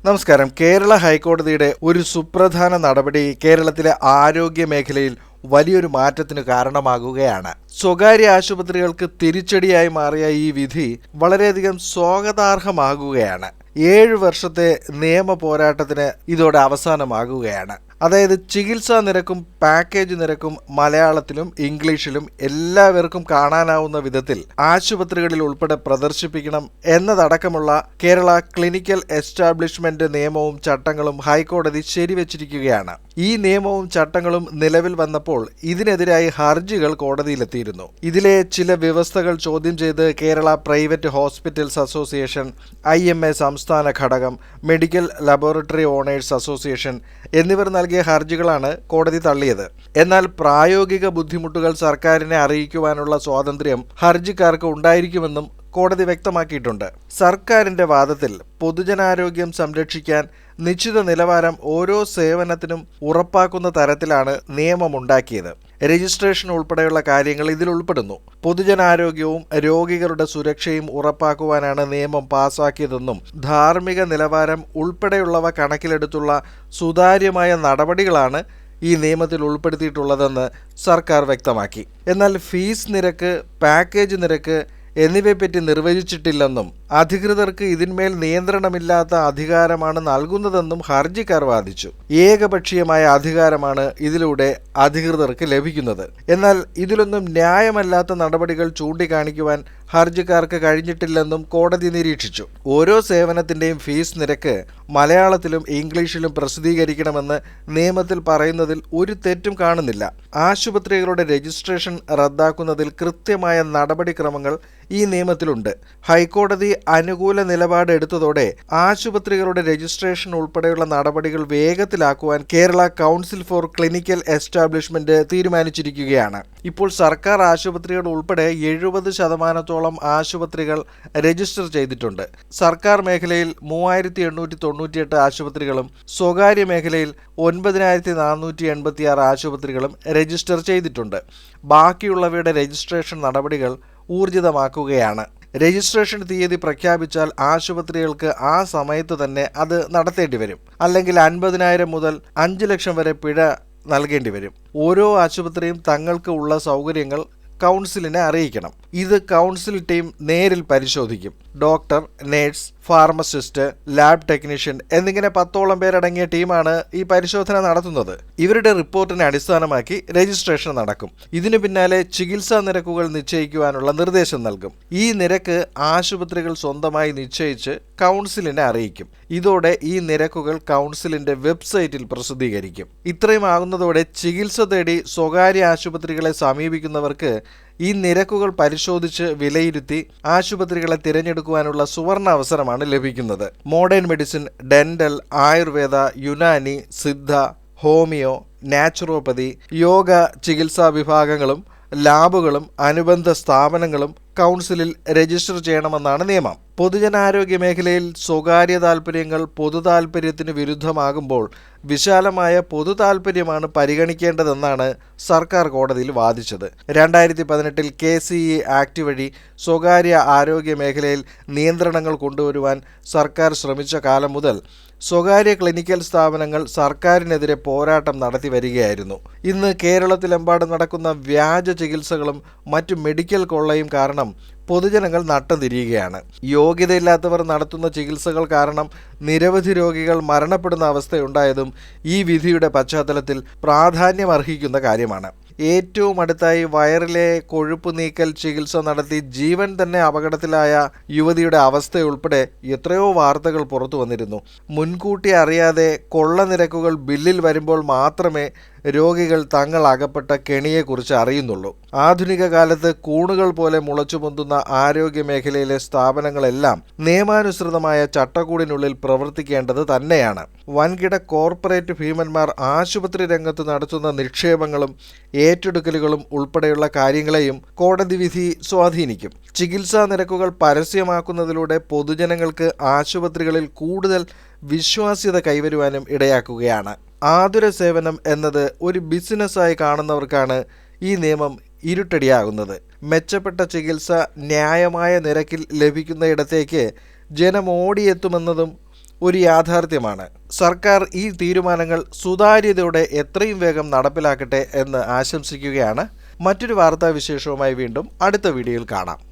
നമസ്കാരം. കേരള ഹൈക്കോടതിയുടെ ഒരു സുപ്രധാന നടപടി കേരളത്തിലെ ആരോഗ്യ മേഖലയിൽ വലിയൊരു മാറ്റത്തിന് കാരണമാകുകയാണ്. സ്വകാര്യ ആശുപത്രികൾക്ക് തിരിച്ചടിയായി മാറിയ ഈ വിധി വളരെയധികം സ്വാഗതാർഹമാകുകയാണ്. 7 വർഷത്തെ നിയമ പോരാട്ടത്തിന് ഇതോടെ അവസാനമാകുകയാണ്. അതായത് ചികിത്സാ നിരക്കും പാക്കേജ് നിരക്കും മലയാളത്തിലും ഇംഗ്ലീഷിലും എല്ലാവർക്കും കാണാനാവുന്ന വിധത്തിൽ ആശുപത്രികളിൽ ഉൾപ്പെടെ പ്രദർശിപ്പിക്കണം എന്നതടക്കമുള്ള കേരള ക്ലിനിക്കൽ എസ്റ്റാബ്ലിഷ്മെന്റ് നിയമവും ചട്ടങ്ങളും ഹൈക്കോടതി ശരിവച്ചിരിക്കുകയാണ്. ഈ നിയമവും ചട്ടങ്ങളും നിലവിൽ വന്നപ്പോൾ ഇതിനെതിരായി ഹർജികൾ കോടതിയിലെത്തിയിരുന്നു. ഇതിലെ ചില വ്യവസ്ഥകൾ ചോദ്യം ചെയ്ത് Kerala private hospitals association, IMA സംസ്ഥാന ഘടകം, മെഡിക്കൽ ലബോറട്ടറി ഓണേഴ്സ് അസോസിയേഷൻ എന്നിവർ നൽകിയ ഹർജികളാണ് കോടതി തള്ളിയത്. എന്നാൽ പ്രായോഗിക ബുദ്ധിമുട്ടുകൾ സർക്കാരിനെ അറിയിക്കുവാനുള്ള സ്വാതന്ത്ര്യം ഹർജിക്കാർക്ക് ഉണ്ടായിരിക്കുമെന്നും കോടതി വ്യക്തമാക്കിയിട്ടുണ്ട്. സർക്കാരിന്റെ വാദത്തിൽ പൊതുജനാരോഗ്യം സംരക്ഷിക്കാൻ നിശ്ചിത നിലവാരം ഓരോ സേവനത്തിനും ഉറപ്പാക്കുന്ന തരത്തിലാണ് നിയമമുണ്ടാക്കിയത്. രജിസ്ട്രേഷൻ ഉൾപ്പെടെയുള്ള കാര്യങ്ങൾ ഇതിൽ ഉൾപ്പെടുന്നു. പൊതുജനാരോഗ്യവും രോഗികളുടെ സുരക്ഷയും ഉറപ്പാക്കുവാനാണ് നിയമം പാസാക്കിയതെന്നും ധാർമ്മിക നിലവാരം ഉൾപ്പെടെയുള്ളവ കണക്കിലെടുത്തുള്ള സുതാര്യമായ നടപടികളാണ് ഈ നിയമത്തിൽ ഉൾപ്പെടുത്തിയിട്ടുള്ളതെന്ന് സർക്കാർ വ്യക്തമാക്കി. എന്നാൽ ഫീസ് നിരക്ക്, പാക്കേജ് നിരക്ക് എന്നിവയെപ്പറ്റി നിർവചിച്ചിട്ടില്ലെന്നും അധികൃതർക്ക് ഇതിന്മേൽ നിയന്ത്രണമില്ലാത്ത അധികാരമാണ് നൽകുന്നതെന്നും ഹർജിക്കാർ വാദിച്ചു. ഏകപക്ഷീയമായ അധികാരമാണ് ഇതിലൂടെ അധികൃതർക്ക് ലഭിക്കുന്നത്. എന്നാൽ ഇതിലൊന്നും ന്യായമല്ലാത്ത നടപടികൾ ചൂണ്ടിക്കാണിക്കുവാൻ ഹർജിക്കാർക്ക് കഴിഞ്ഞിട്ടില്ലെന്നും കോടതി നിരീക്ഷിച്ചു. ഓരോ സേവനത്തിന്റെയും ഫീസ് നിരക്ക് മലയാളത്തിലും ഇംഗ്ലീഷിലും പ്രസിദ്ധീകരിക്കണമെന്ന് നിയമത്തിൽ പറയുന്നതിൽ ഒരു തെറ്റും കാണുന്നില്ല. ആശുപത്രികളുടെ രജിസ്ട്രേഷൻ റദ്ദാക്കുന്നതിൽ കൃത്യമായ നടപടിക്രമങ്ങൾ ഈ നിയമത്തിലുണ്ട്. ഹൈക്കോടതി അനുകൂല നിലപാട് എടുത്തതോടെ ആശുപത്രികളുടെ രജിസ്ട്രേഷൻ ഉൾപ്പെടെയുള്ള നടപടികൾ വേഗത്തിലാക്കുവാൻ Kerala council for clinical establishment തീരുമാനിച്ചിരിക്കുകയാണ്. ഇപ്പോൾ സർക്കാർ ആശുപത്രികൾ ഉൾപ്പെടെ 70% ആശുപത്രികൾ രജിസ്റ്റർ ചെയ്തിട്ടുണ്ട്. സർക്കാർ മേഖലയിൽ 3898 ആശുപത്രികളും സ്വകാര്യ മേഖലയിൽ 9486 ആശുപത്രികളും രജിസ്റ്റർ ചെയ്തിട്ടുണ്ട്. ബാക്കിയുള്ളവയുടെ രജിസ്ട്രേഷൻ നടപടികൾ ഊർജിതമാക്കുകയാണ്. രജിസ്ട്രേഷൻ തീയതി പ്രഖ്യാപിച്ചാൽ ആശുപത്രികൾക്ക് ആ സമയത്ത് തന്നെ അത് നടത്തേണ്ടി വരും. അല്ലെങ്കിൽ 50,000 മുതൽ 5 ലക്ഷം വരെ പിഴ നൽകേണ്ടി വരും. ഓരോ ആശുപത്രിയും തങ്ങൾക്ക് ഉള്ള സൗകര്യങ്ങൾ കൗൺസിലിനെ അറിയിക്കണം. ഇത് കൗൺസിൽ ടീം നേരിൽ പരിശോധിക്കും. Doctor, nurse, pharmacist, lab technician എന്നിങ്ങനെ 10ഓളം പേരടങ്ങിയ ടീമാണ് ഈ പരിശോധന നടത്തുന്നത്. ഇവരുടെ റിപ്പോർട്ടിനെ അടിസ്ഥാനമാക്കി രജിസ്ട്രേഷൻ നടക്കും. ഇതിനു പിന്നാലെ ചികിത്സാ നിരക്കുകൾ നിശ്ചയിക്കുവാനുള്ള നിർദ്ദേശം നൽകും. ഈ നിരക്ക് ആശുപത്രികൾ സ്വന്തമായി നിശ്ചയിച്ച് കൗൺസിലിനെ അറിയിക്കും. ഇതോടെ ഈ നിരക്കുകൾ കൗൺസിലിന്റെ വെബ്സൈറ്റിൽ പ്രസിദ്ധീകരിക്കും. ഇത്രയും ആകുന്നതോടെ ചികിത്സ തേടി സ്വകാര്യ ആശുപത്രികളെ സമീപിക്കുന്നവർക്ക് ഈ നിരക്കുകൾ പരിശോധിച്ച് വിലയിരുത്തി ആശുപത്രികളെ തിരഞ്ഞെടുക്കുവാനുള്ള സുവർണ അവസരമാണ് ലഭിക്കുന്നത്. Modern medicine, dental, Ayurveda, Unani, Siddha, homeo, naturopathy, yoga ചികിത്സാ വിഭാഗങ്ങളും ലാബുകളും അനുബന്ധ സ്ഥാപനങ്ങളും കൗൺസിലിൽ രജിസ്റ്റർ ചെയ്യണമെന്നാണ് നിയമം. പൊതുജനാരോഗ്യ മേഖലയിൽ സ്വകാര്യ താൽപ്പര്യങ്ങൾ പൊതു താൽപ്പര്യത്തിന് വിരുദ്ധമാകുമ്പോൾ വിശാലമായ പൊതു താൽപ്പര്യമാണ് പരിഗണിക്കേണ്ടതെന്നാണ് സർക്കാർ കോടതിയിൽ വാദിച്ചത്. 2018 KCE ആക്ട് വഴി സ്വകാര്യ ആരോഗ്യ മേഖലയിൽ നിയന്ത്രണങ്ങൾ കൊണ്ടുവരുവാൻ സർക്കാർ ശ്രമിച്ച കാലം മുതൽ സ്വകാര്യ ക്ലിനിക്കൽ സ്ഥാപനങ്ങൾ സർക്കാരിനെതിരെ പോരാട്ടം നടത്തി വരികയായിരുന്നു. ഇന്ന് കേരളത്തിലെമ്പാടും നടക്കുന്ന വ്യാജ ചികിത്സകളും മറ്റു മെഡിക്കൽ കൊള്ളയും കാരണം പൊതുജനങ്ങൾ നട്ടം തിരിയുകയാണ്. യോഗ്യതയില്ലാത്തവർ നടത്തുന്ന ചികിത്സകൾ കാരണം നിരവധി രോഗികൾ മരണപ്പെടുന്ന അവസ്ഥയുണ്ടായതും ഈ വിധിയുടെ പശ്ചാത്തലത്തിൽ പ്രാധാന്യമർഹിക്കുന്ന കാര്യമാണ്. ഏറ്റവും അടുത്തായി വയറിലെ കൊഴുപ്പ് നീക്കൽ ചികിത്സ നടത്തി ജീവൻ തന്നെ അപകടത്തിലായ യുവതിയുടെ അവസ്ഥയുൾപ്പെടെ എത്രയോ വാർത്തകൾ പുറത്തു വന്നിരുന്നു. മുൻകൂട്ടി അറിയാതെ കൊള്ള നിരക്കുകൾ ബില്ലിൽ വരുമ്പോൾ മാത്രമേ രോഗികൾ തങ്ങൾ അകപ്പെട്ട കെണിയെക്കുറിച്ച് അറിയുന്നുള്ളൂ. ആധുനിക കാലത്ത് കൂണുകൾ പോലെ മുളച്ചുപൊന്തുന്ന ആരോഗ്യ മേഖലയിലെ സ്ഥാപനങ്ങളെല്ലാം നിയമാനുസൃതമായ ചട്ടക്കൂടിനുള്ളിൽ പ്രവർത്തിക്കേണ്ടത് തന്നെയാണ്. വൻകിട കോർപ്പറേറ്റ് ഭീമന്മാർ ആശുപത്രി രംഗത്ത് നടത്തുന്ന നിക്ഷേപങ്ങളും ഏറ്റെടുക്കലുകളും ഉൾപ്പെടെയുള്ള കാര്യങ്ങളെയും കോടതി വിധി സ്വാധീനിക്കും. ചികിത്സാ നിരക്കുകൾ പരസ്യമാക്കുന്നതിലൂടെ പൊതുജനങ്ങൾക്ക് ആശുപത്രികളിൽ കൂടുതൽ വിശ്വാസ്യത കൈവരുവാനും ഇടയാക്കുകയാണ്. ആതുര സേവനം എന്നത് ഒരു ബിസിനസ്സായി കാണുന്നവർക്കാണ് ഈ നിയമം ഇരുട്ടടിയാകുന്നത്. മെച്ചപ്പെട്ട ചികിത്സ ന്യായമായ നിരക്കിൽ ലഭിക്കുന്നയിടത്തേക്ക് ജനം ഓടിയെത്തുമെന്നതും ഒരു യാഥാർത്ഥ്യമാണ്. സർക്കാർ ഈ തീരുമാനങ്ങൾ സുതാര്യതയോടെ എത്രയും വേഗം നടപ്പിലാക്കട്ടെ എന്ന് ആശംസിക്കുകയാണ്. മറ്റൊരു വാർത്താവിശേഷവുമായി വീണ്ടും അടുത്ത വീഡിയോയിൽ കാണാം.